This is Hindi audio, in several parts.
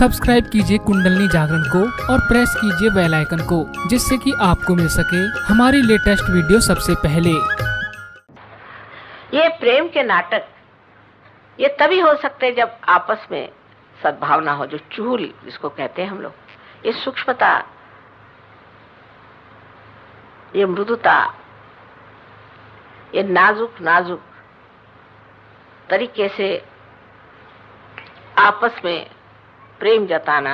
सब्सक्राइब कीजिए कुंडलनी जागरण को और प्रेस कीजिए बेल आइकन को, जिससे कि आपको मिल सके हमारी लेटेस्ट वीडियो सबसे पहले। ये प्रेम के नाटक ये तभी हो सकते हैं जब आपस में सद्भावना हो, जो चूल जिसको कहते हैं हम लोग, ये सूक्ष्मता, ये मृदुता, ये नाजुक नाजुक तरीके से आपस में प्रेम जताना,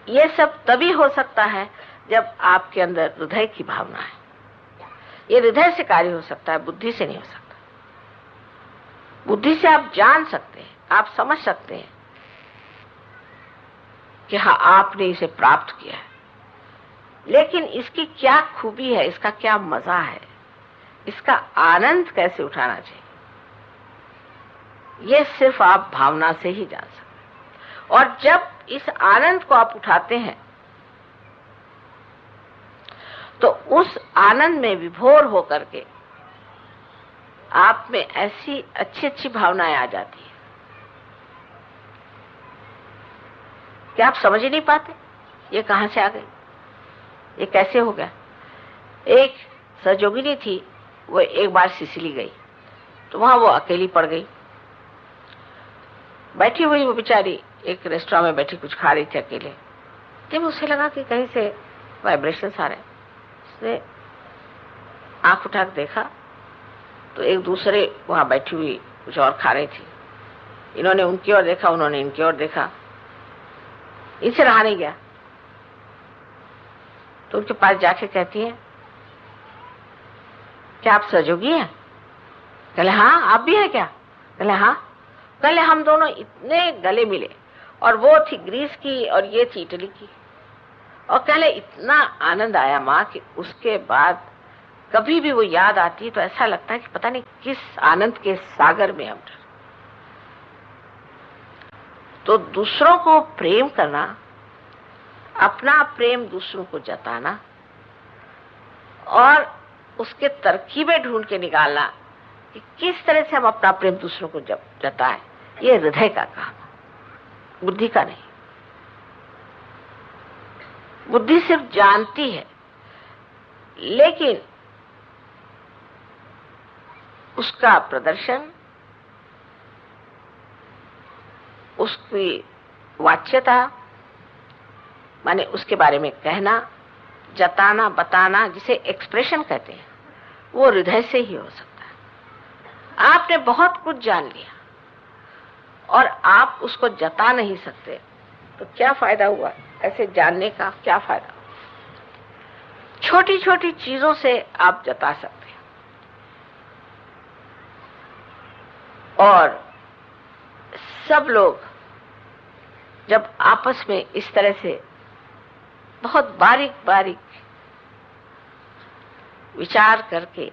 ये सब तभी हो सकता है जब आपके अंदर हृदय की भावना है। ये हृदय से कार्य हो सकता है, बुद्धि से नहीं हो सकता। बुद्धि से आप जान सकते हैं, आप समझ सकते हैं कि हाँ आपने इसे प्राप्त किया है, लेकिन इसकी क्या खूबी है, इसका क्या मजा है, इसका आनंद कैसे उठाना चाहिए, ये सिर्फ आप भावना से ही जान सकते हैं। और जब इस आनंद को आप उठाते हैं तो उस आनंद में विभोर होकर के आप में ऐसी अच्छी अच्छी भावनाएं आ जाती है कि आप समझ ही नहीं पाते ये कहां से आ गई, ये कैसे हो गया। एक सहयोगिनी थी, वो एक बार सिसिली गई तो वहां वो अकेली पड़ गई। बैठी हुई वो बेचारी एक रेस्टोरेंट में बैठी कुछ खा रही थी अकेले। जब उसे लगा कि कहीं से वाइब्रेशंस आ रहे हैं, उसने आंख उठा के देखा तो एक दूसरे वहां बैठी हुई कुछ और खा रही थी। इन्होंने उनकी ओर देखा, उन्होंने इनकी ओर देखा, इनसे रहा नहीं गया। तो उनके पास जाके कहती है, क्या आप सहयोगी हैं? कहले हाँ। आप भी हैं क्या? कहले हाँ। कहले हम दोनों इतने गले मिले, और वो थी ग्रीस की और ये थी इटली की, और कहले इतना आनंद आया माँ कि उसके बाद कभी भी वो याद आती है तो ऐसा लगता है कि पता नहीं किस आनंद के सागर में हम। तो दूसरों को प्रेम करना, अपना प्रेम दूसरों को जताना और उसके तरकीबें ढूंढ के निकालना कि किस तरह से हम अपना प्रेम दूसरों को जताएं, ये हृदय का काम है, बुद्धि का नहीं। बुद्धि सिर्फ जानती है, लेकिन उसका प्रदर्शन, उसकी वाच्यता, माने उसके बारे में कहना, जताना, बताना, जिसे एक्सप्रेशन कहते हैं, वो हृदय से ही हो सकता है। आपने बहुत कुछ जान लिया और आप उसको जता नहीं सकते, तो क्या फायदा हुआ ऐसे जानने का? क्या फायदा? छोटी छोटी चीजों से आप जता सकते हैं। और सब लोग जब आपस में इस तरह से बहुत बारीक बारीक विचार करके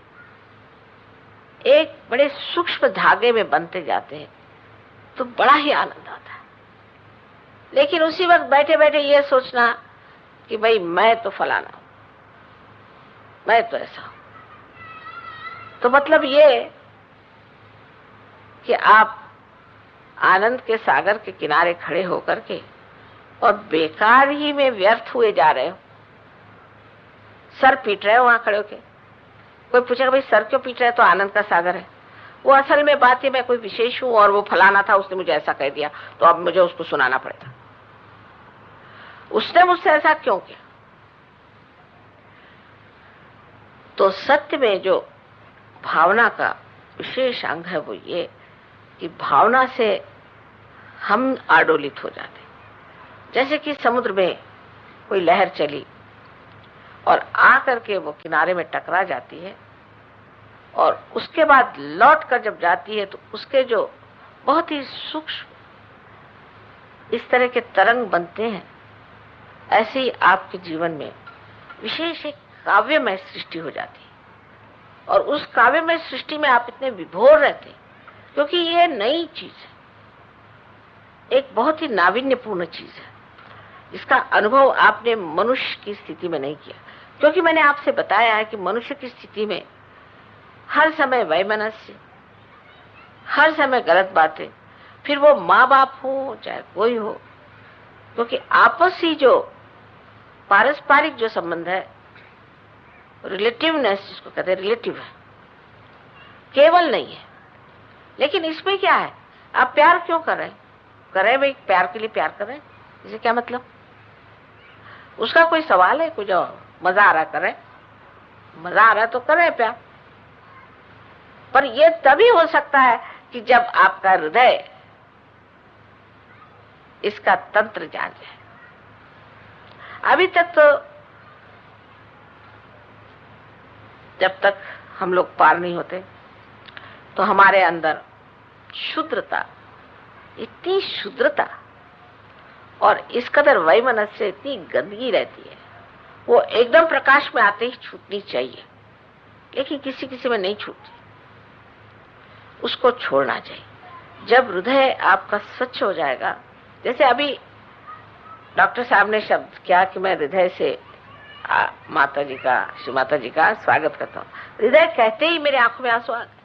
एक बड़े सूक्ष्म धागे में बनते जाते हैं तो बड़ा ही आनंद आता है। लेकिन उसी वक्त बैठे बैठे ये सोचना कि भाई मैं तो फलाना हूं, मैं तो ऐसा हूं, तो मतलब ये कि आप आनंद के सागर के किनारे खड़े होकर के और बेकार ही में व्यर्थ हुए जा रहे हो, सर पीट रहे हो वहां खड़े होके। कोई पूछेगा भाई सर क्यों पीट रहे हो? तो आनंद का सागर है वो। असल में बात है मैं कोई विशेष हूं और वो फलाना था, उसने मुझे ऐसा कह दिया, तो अब मुझे उसको सुनाना पड़ेगा, उसने मुझसे ऐसा क्यों किया। तो सत्य में जो भावना का विशेष अंग है वो ये कि भावना से हम आडोलित हो जाते। जैसे कि समुद्र में कोई लहर चली और आकर के वो किनारे में टकरा जाती है, और उसके बाद लौट कर जब जाती है तो उसके जो बहुत ही सूक्ष्म इस तरह के तरंग बनते हैं, ऐसे ही आपके जीवन में विशेष एक काव्यमय सृष्टि हो जाती है। और उस काव्यमय सृष्टि में आप इतने विभोर रहते हैं क्योंकि ये नई चीज है, एक बहुत ही नाविन्यपूर्ण चीज है, जिसका अनुभव आपने मनुष्य की स्थिति में नहीं किया। क्योंकि मैंने आपसे बताया है कि मनुष्य की स्थिति में हर समय वैमनस्य, हर समय गलत बातें, फिर वो माँ बाप हो चाहे कोई हो, क्योंकि आपसी जो पारस्परिक जो संबंध है, रिलेटिवनेस जिसको कहते हैं, रिलेटिव है, केवल नहीं है। लेकिन इसमें क्या है, आप प्यार क्यों कर रहे हैं? कर रहे भाई प्यार के लिए प्यार कर रहे हैं, इसे क्या मतलब? उसका कोई सवाल है? कुछ मजा आ रहा है कर रहे, मजा आ रहा है तो कर रहे प्यार। पर यह तभी हो सकता है कि जब आपका हृदय इसका तंत्र जान जाए। अभी तक तो जब तक हम लोग पार नहीं होते तो हमारे अंदर शुद्रता, इतनी शुद्रता और इस कदर वैमनस्य, इतनी गंदगी रहती है, वो एकदम प्रकाश में आते ही छूटनी चाहिए, लेकिन किसी किसी में नहीं छूटती। उसको छोड़ना चाहिए। जब हृदय आपका स्वच्छ हो जाएगा, जैसे अभी डॉक्टर साहब ने शब्द किया कि मैं हृदय से माता जी का, श्री माता जी का स्वागत करता हूँ, हृदय कहते ही मेरे आंखों में आंसू आ गए।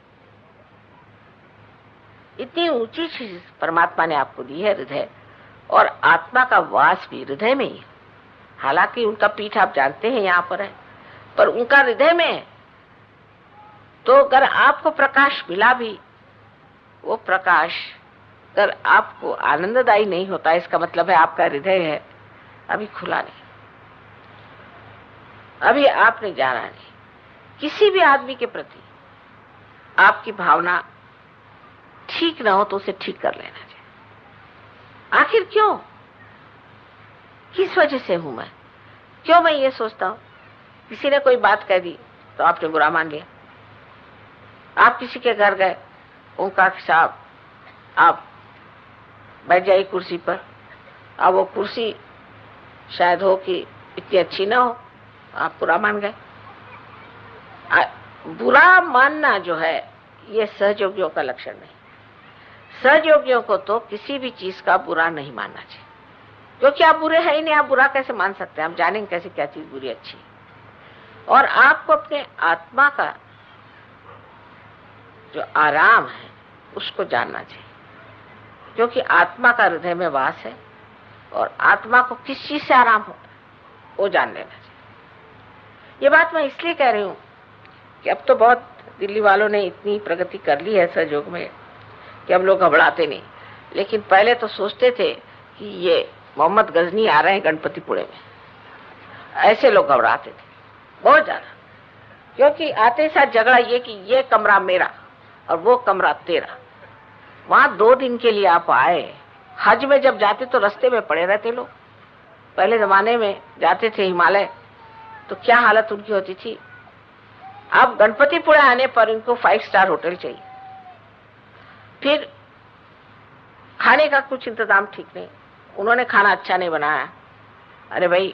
इतनी ऊंची चीज परमात्मा ने आपको दी है हृदय, और आत्मा का वास भी हृदय में ही है। हालांकि उनका पीठ आप जानते हैं यहाँ पर है, पर उनका हृदय में है। तो अगर आपको प्रकाश मिला भी, वो प्रकाश अगर आपको आनंददायी नहीं होता, इसका मतलब है आपका हृदय है अभी खुला नहीं, अभी आपने जाना नहीं। किसी भी आदमी के प्रति आपकी भावना ठीक ना हो तो उसे ठीक कर लेना चाहिए। आखिर क्यों, किस वजह से हूं मैं? क्यों मैं ये सोचता हूं? किसी ने कोई बात कह दी तो आपने बुरा मान लिया। आप किसी के घर गए, उनका साहब आप बैठ जाइए कुर्सी पर, अब वो कुर्सी शायद हो कि इतनी अच्छी ना हो, आप बुरा मान गए। बुरा मानना जो है ये सहयोगियों का लक्षण नहीं। सहयोगियों को तो किसी भी चीज का बुरा नहीं मानना चाहिए, क्योंकि आप बुरे हैं ही नहीं। आप बुरा कैसे मान सकते हैं? आप जानेंगे कैसे क्या चीज बुरी अच्छी। और आपको अपने आत्मा का जो आराम है उसको जानना चाहिए, क्योंकि आत्मा का हृदय में वास है, और आत्मा को किस चीज से आराम हो वो जान लेना चाहिए। ये बात मैं इसलिए कह रही हूँ कि अब तो बहुत दिल्ली वालों ने इतनी प्रगति कर ली है सहयोग में कि अब लोग घबराते नहीं। लेकिन पहले तो सोचते थे कि ये मोहम्मद गजनी आ रहे हैं गणपतिपुरे में, ऐसे लोग घबराते थे बहुत ज्यादा, क्योंकि आते साथ झगड़ा ये कि ये कमरा मेरा और वो कमरा तेरा। वहां 2 दिन के लिए आप आए। हज में जब जाते तो रास्ते में पड़े रहते लोग। पहले जमाने में जाते थे हिमालय तो क्या हालत उनकी होती थी। अब गणपतिपुरा आने पर इनको 5 स्टार होटल चाहिए। फिर खाने का कुछ इंतजाम ठीक नहीं, उन्होंने खाना अच्छा नहीं बनाया। अरे भाई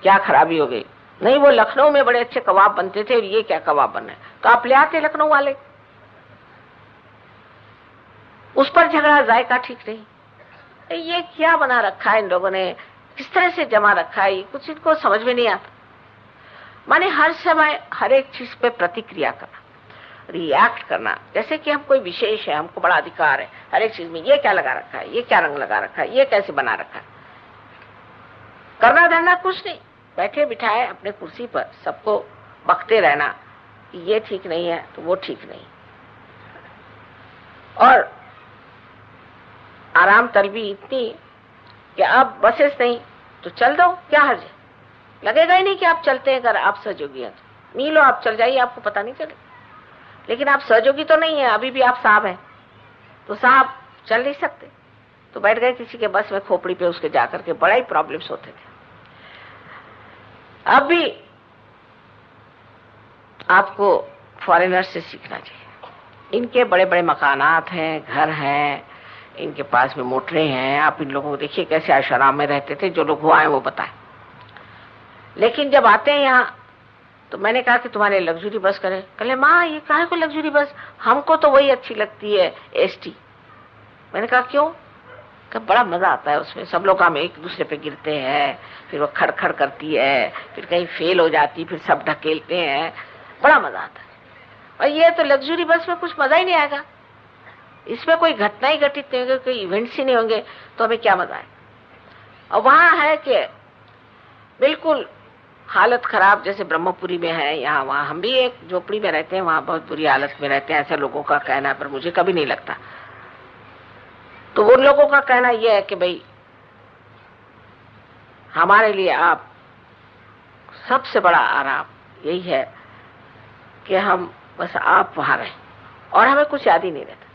क्या खराबी हो गई? नहीं, वो लखनऊ में बड़े अच्छे कबाब बनते थे, ये क्या कबाब बन रहे? तो आप ले आते लखनऊ वाले। उस पर झगड़ा, जायका ठीक नहीं। ये क्या बना रखा है इन लोगों ने, किस तरह से जमा रखा है, ये कुछ इनको समझ में नहीं आता। माने हर समय हर एक चीज पे प्रतिक्रिया करना, रिएक्ट करना, जैसे कि हम कोई विशेष है, हमको बड़ा अधिकार है हर एक चीज में। ये क्या लगा रखा है, ये क्या रंग लगा रखा है, ये कैसे बना रखा है। करना धरना कुछ नहीं, बैठे बिठाए अपने कुर्सी पर सबको बकते रहना कि ये ठीक नहीं है तो वो ठीक नहीं। और आराम तलबी इतनी कि आप बसेस नहीं तो चल दो, क्या हर्ज है? लगेगा ही नहीं कि आप चलते हैं। अगर आप सहयोगी हैं तो मीलों आप चल जाइए, आपको पता नहीं चले। लेकिन आप सहयोगी तो नहीं है, अभी भी आप साहब हैं, तो साहब चल नहीं सकते, तो बैठ गए किसी के बस में खोपड़ी पे, उसके जाकर के बड़ा ही प्रॉब्लम्स होते थे। अब भी आपको फॉरेनर से सीखना चाहिए। इनके बड़े बड़े मकानात हैं, घर हैं, इनके पास में मोटरें हैं। आप इन लोगों को देखिए कैसे आश्रम में रहते थे, जो लोग हुआ है वो बताएं। लेकिन जब आते हैं यहाँ तो मैंने कहा कि तुम्हारे लग्जरी बस करें। कहले माँ ये काहे को लग्जरी बस, हमको तो वही अच्छी लगती है एसटी। मैंने कहा क्यों? कि बड़ा मजा आता है उसमें, सब लोग हम एक दूसरे पे गिरते हैं, फिर वो खड़खड़ करती है, फिर कहीं फेल हो जाती, फिर सब ढकेलते हैं, बड़ा मजा आता है। और ये तो लग्जरी बस में कुछ मजा ही नहीं आएगा। इसमें कोई घटना ही घटित नहीं होगी, कोई इवेंट्स ही नहीं होंगे, तो हमें क्या मजा है। और वहां है कि बिल्कुल हालत खराब, जैसे ब्रह्मपुरी में है, यहाँ वहां हम भी एक झोपड़ी में रहते हैं, वहां बहुत बुरी हालत में रहते हैं, ऐसे लोगों का कहना, पर मुझे कभी नहीं लगता। तो उन लोगों का कहना यह है कि भाई हमारे लिए आप सबसे बड़ा आराम यही है कि हम बस आप वहां रहें और हमें कुछ याद ही नहीं रहता।